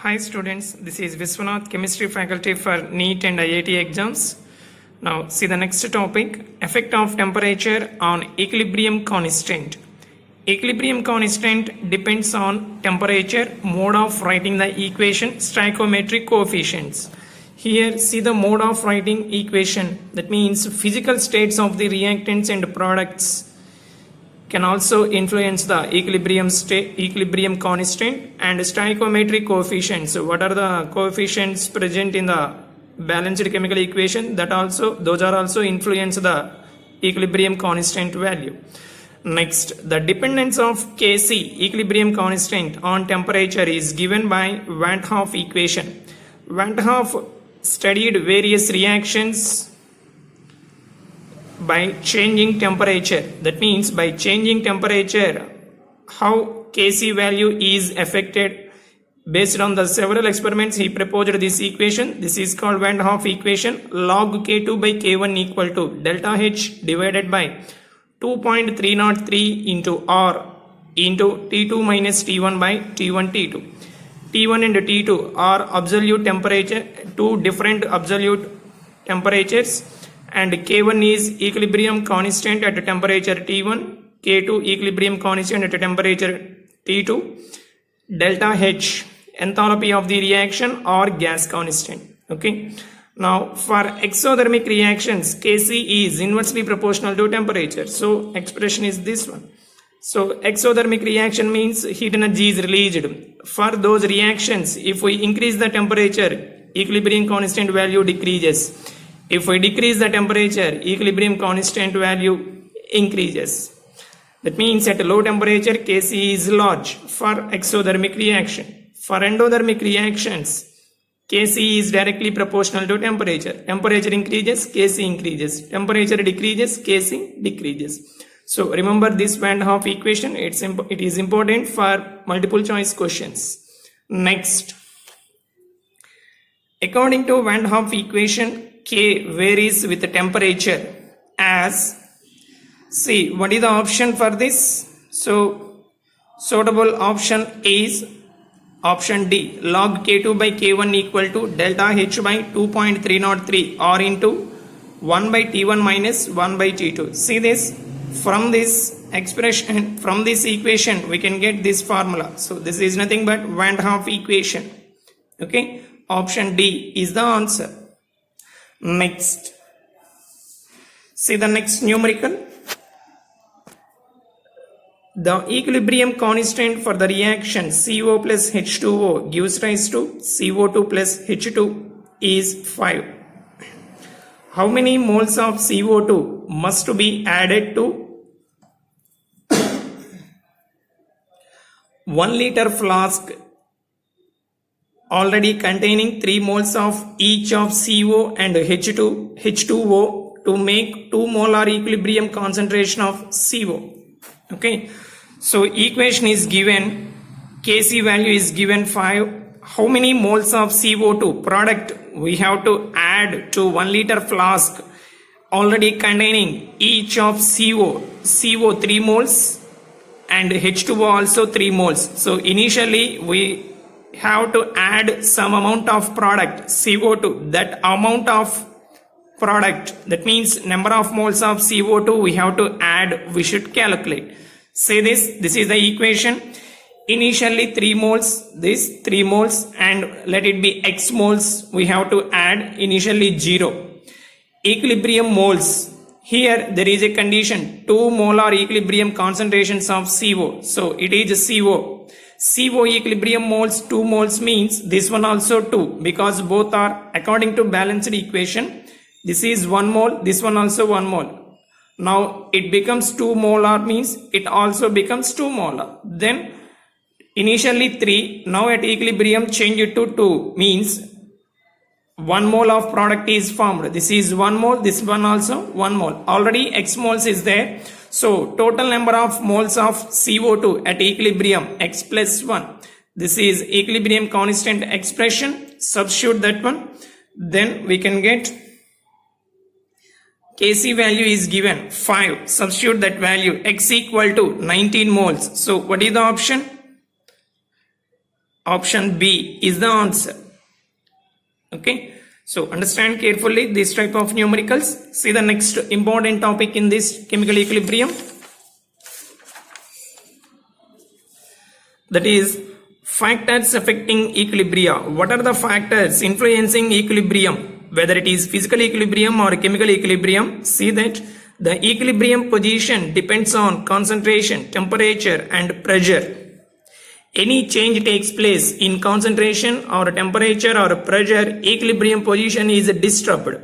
Hi students, this is Viswanath, chemistry faculty for NEET and IIT exams. Now see the next topic, effect of temperature on equilibrium constant. Equilibrium constant depends on temperature, mode of writing the equation, stoichiometric coefficients. Here see the mode of writing equation, that means physical states of the reactants and products can also influence the equilibrium constant and stoichiometric coefficients. So what are the coefficients present in the balanced chemical equation? Those are also influence the equilibrium constant value. Next, the dependence of Kc equilibrium constant on temperature is given by Van 't Hoff equation. Van 't Hoff studied various reactions by changing temperature. That means by changing temperature, how Kc value is affected. Based on the several experiments, he proposed this equation. This is called Van 't Hoff equation. Log K2 by K1 equal to delta H divided by 2.303 into R into T2 minus T1 by T1 T2. T1 and T2 are absolute temperature, two different absolute temperatures, and K1 is equilibrium constant at temperature T1, K2 equilibrium constant at temperature T2, delta H enthalpy of the reaction or gas constant. Okay. Now for exothermic reactions, Kc is inversely proportional to temperature. So expression is this one. So exothermic reaction means heat energy is released. For those reactions, if we increase the temperature, equilibrium constant value decreases. If we decrease the temperature, equilibrium constant value increases. That means at low temperature, Kc is large for exothermic reaction. For endothermic reactions, Kc is directly proportional to temperature. Temperature increases, Kc increases. Temperature decreases, Kc decreases. So remember this Van 't Hoff equation. It is important for multiple choice questions. Next, according to Van 't Hoff equation, K varies with the temperature as, see what is the option for this? So suitable option is option D, log K2 by K1 equal to delta H by 2.303 or into 1 by T1 minus 1 by T2. See this, from this expression, from this equation we can get this formula. So this is nothing but Van 't Hoff equation. Okay, option D is the answer. Next, see the next numerical. The equilibrium constant for the reaction CO plus H2O gives rise to CO2 plus H2 is 5. How many moles of CO2 must be added to 1 liter flask already containing 3 moles of each of CO and H2O to make 2 molar equilibrium concentration of CO? Okay, so equation is given, Kc value is given 5. How many moles of CO2 product we have to add to 1 liter flask already containing each of CO 3 moles and H2O also 3 moles. So initially we have to add some amount of product CO2. That amount of product, that means number of moles of CO2 we have to add, we should calculate. Say this is the equation. Initially 3 moles, this 3 moles, and let it be X moles we have to add, initially 0. Equilibrium moles, here there is a condition, 2 molar equilibrium concentrations of CO. So it is CO. CO equilibrium moles 2 moles means this one also 2, because both are according to balanced equation. This is 1 mole, this one also 1 mole. Now it becomes 2 molar means it also becomes 2 molar. Then initially 3, now at equilibrium change it to 2 means 1 mole of product is formed. This is 1 mole, this one also 1 mole. Already X moles is there. So total number of moles of CO2 at equilibrium X plus 1. This is equilibrium constant expression. Substitute that one. Then we can get Kc value is given 5. Substitute that value. X equal to 19 moles. So what is the option? Option B is the answer. Okay, so understand carefully this type of numericals. See the next important topic in this chemical equilibrium, that is factors affecting equilibria. What are the factors influencing equilibrium, whether it is physical equilibrium or chemical equilibrium? See that the equilibrium position depends on concentration, temperature and pressure. Any change takes place in concentration or temperature or pressure, equilibrium position is disturbed.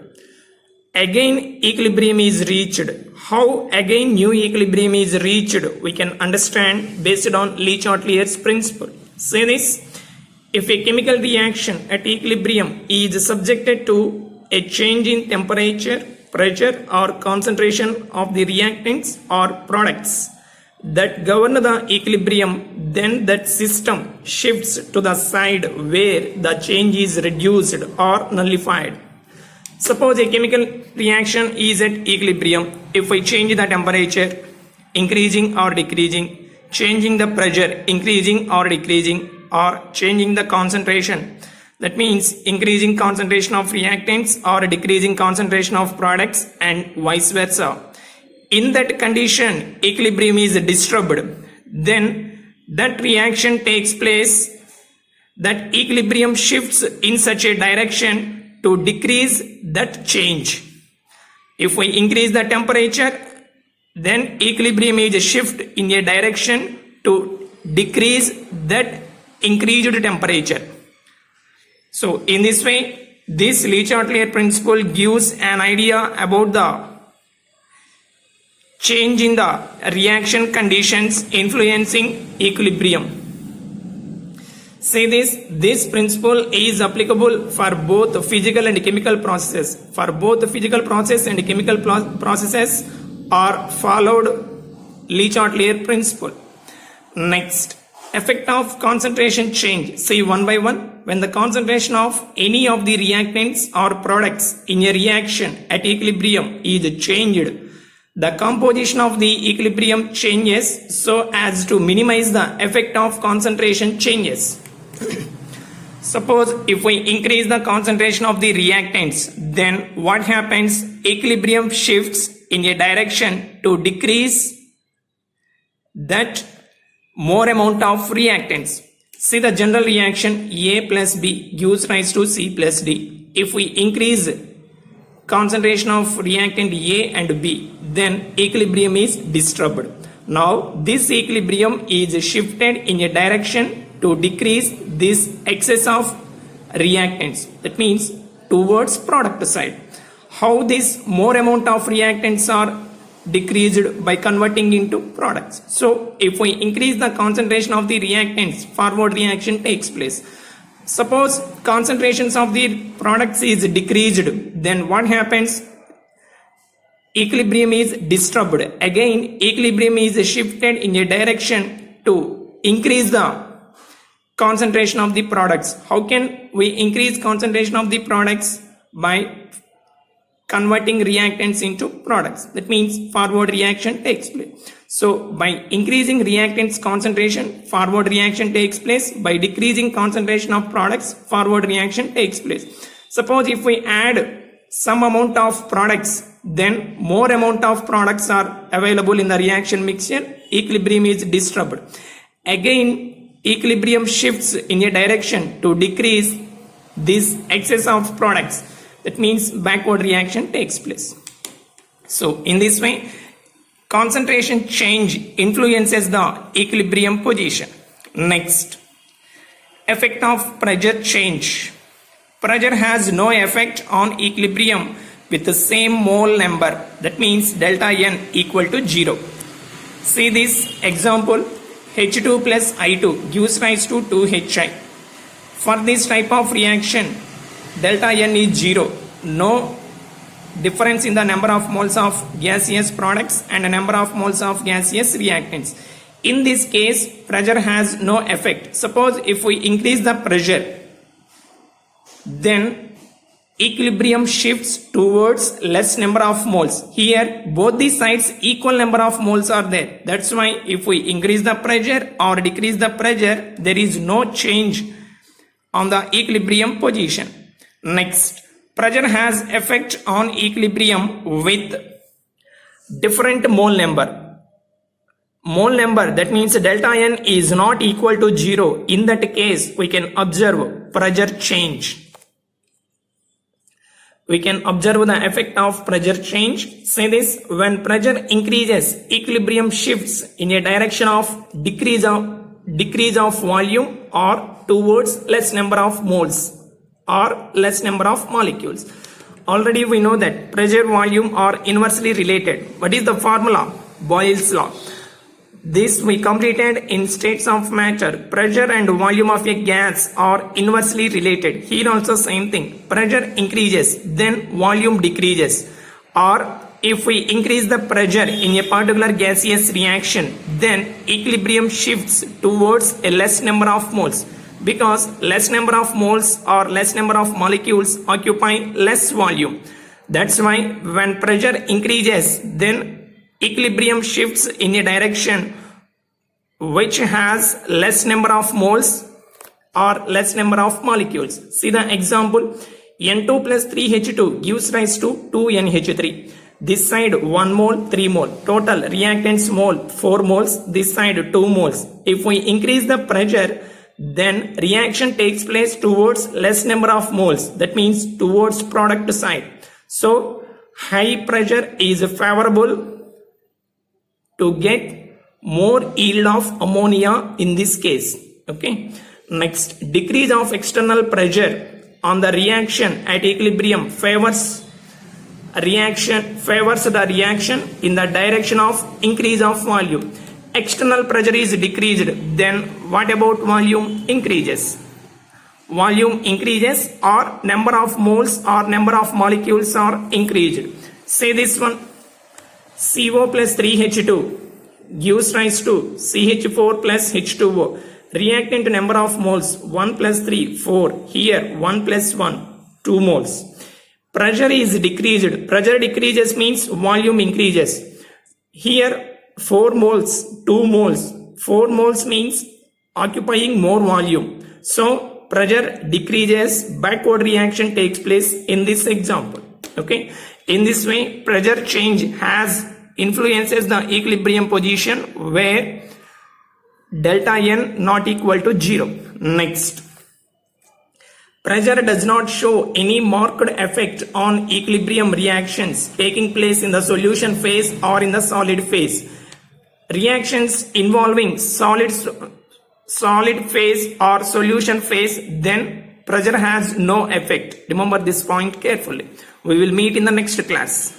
Again equilibrium is reached. How again new equilibrium is reached? We can understand based on Le Chatelier's principle. Say this: if a chemical reaction at equilibrium is subjected to a change in temperature, pressure or concentration of the reactants or products that govern the equilibrium, then that system shifts to the side where the change is reduced or nullified. Suppose a chemical reaction is at equilibrium. If I change the temperature, increasing or decreasing, changing the pressure, increasing or decreasing, or changing the concentration, that means increasing concentration of reactants or decreasing concentration of products and vice versa. In that condition, equilibrium is disturbed. Then that reaction takes place, that equilibrium shifts in such a direction to decrease that change. If we increase the temperature, then equilibrium is shift in a direction to decrease that increased temperature. So in this way, this Le Chatelier principle gives an idea about the change in the reaction conditions influencing equilibrium. Say this principle is applicable for both physical and chemical processes. For both physical process and chemical processes are followed Le Chatelier principle. Next, effect of concentration change. See one by one. When the concentration of any of the reactants or products in a reaction at equilibrium is changed, the composition of the equilibrium changes so as to minimize the effect of concentration changes. Suppose if we increase the concentration of the reactants, then what happens? Equilibrium shifts in a direction to decrease that more amount of reactants. See the general reaction A plus B gives rise to C plus D. If we increase concentration of reactant A and B, then equilibrium is disturbed. Now this equilibrium is shifted in a direction to decrease this excess of reactants, that means towards product side. How this more amount of reactants are decreased? By converting into products. So if we increase the concentration of the reactants, forward reaction takes place. Suppose concentrations of the products is decreased, then what happens? Equilibrium is disturbed. Again equilibrium is shifted in a direction to increase the concentration of the products. How can we increase concentration of the products? By converting reactants into products. That means forward reaction takes place. So by increasing reactants concentration, forward reaction takes place. By decreasing concentration of products, forward reaction takes place. Suppose if we add some amount of products, then more amount of products are available in the reaction mixture, equilibrium is disturbed. Again equilibrium shifts in a direction to decrease this excess of products. That means backward reaction takes place. So in this way, concentration change influences the equilibrium position. Next, effect of pressure change. Pressure has no effect on equilibrium with the same mole number. That means delta N equal to 0. See this example, H2 plus I2 gives rise to 2HI. For this type of reaction, delta N is 0. No difference in the number of moles of gaseous products and the number of moles of gaseous reactants. In this case, pressure has no effect. Suppose if we increase the pressure, then equilibrium shifts towards less number of moles. Here both the sides equal number of moles are there. That's why if we increase the pressure or decrease the pressure, there is no change on the equilibrium position. Next, pressure has effect on equilibrium with different mole number. Mole number, that means delta n is not equal to 0. In that case, we can observe pressure change. We can observe the effect of pressure change. Say this, when pressure increases, equilibrium shifts in a direction of decrease of volume or towards less number of moles or less number of molecules. Already we know that pressure volume are inversely related. What is the formula? Boyle's law. This we completed in states of matter. Pressure and volume of a gas are inversely related. Here also same thing. Pressure increases, then volume decreases. Or if we increase the pressure in a particular gaseous reaction, then equilibrium shifts towards a less number of moles. Because less number of moles or less number of molecules occupy less volume. That's why when pressure increases, then equilibrium shifts in a direction which has less number of moles or less number of molecules. See the example, N2 plus 3H2 gives rise to 2NH3. This side 1 mole, 3 mole. Total reactants mole 4 moles. This side 2 moles. If we increase the pressure, then reaction takes place towards less number of moles. That means towards product side. So high pressure is favorable to get more yield of ammonia in this case. Okay. Next, decrease of external pressure on the reaction at equilibrium favors the reaction in the direction of increase of volume. External pressure is decreased, then what about volume increases? Volume increases or number of moles or number of molecules are increased. Say this one, CO plus 3H2 gives rise to CH4 plus H2O. Reactant number of moles 1 plus 3, 4. Here 1 plus 1, 2 moles. Pressure is decreased. Pressure decreases means volume increases. Here 4 moles, 2 moles. 4 moles means occupying more volume. So pressure decreases, backward reaction takes place in this example. Okay. In this way, pressure change influences the equilibrium position where delta n not equal to 0. Next, pressure does not show any marked effect on equilibrium reactions taking place in the solution phase or in the solid phase. Reactions involving solid phase or solution phase, then pressure has no effect. Remember this point carefully. We will meet in the next class.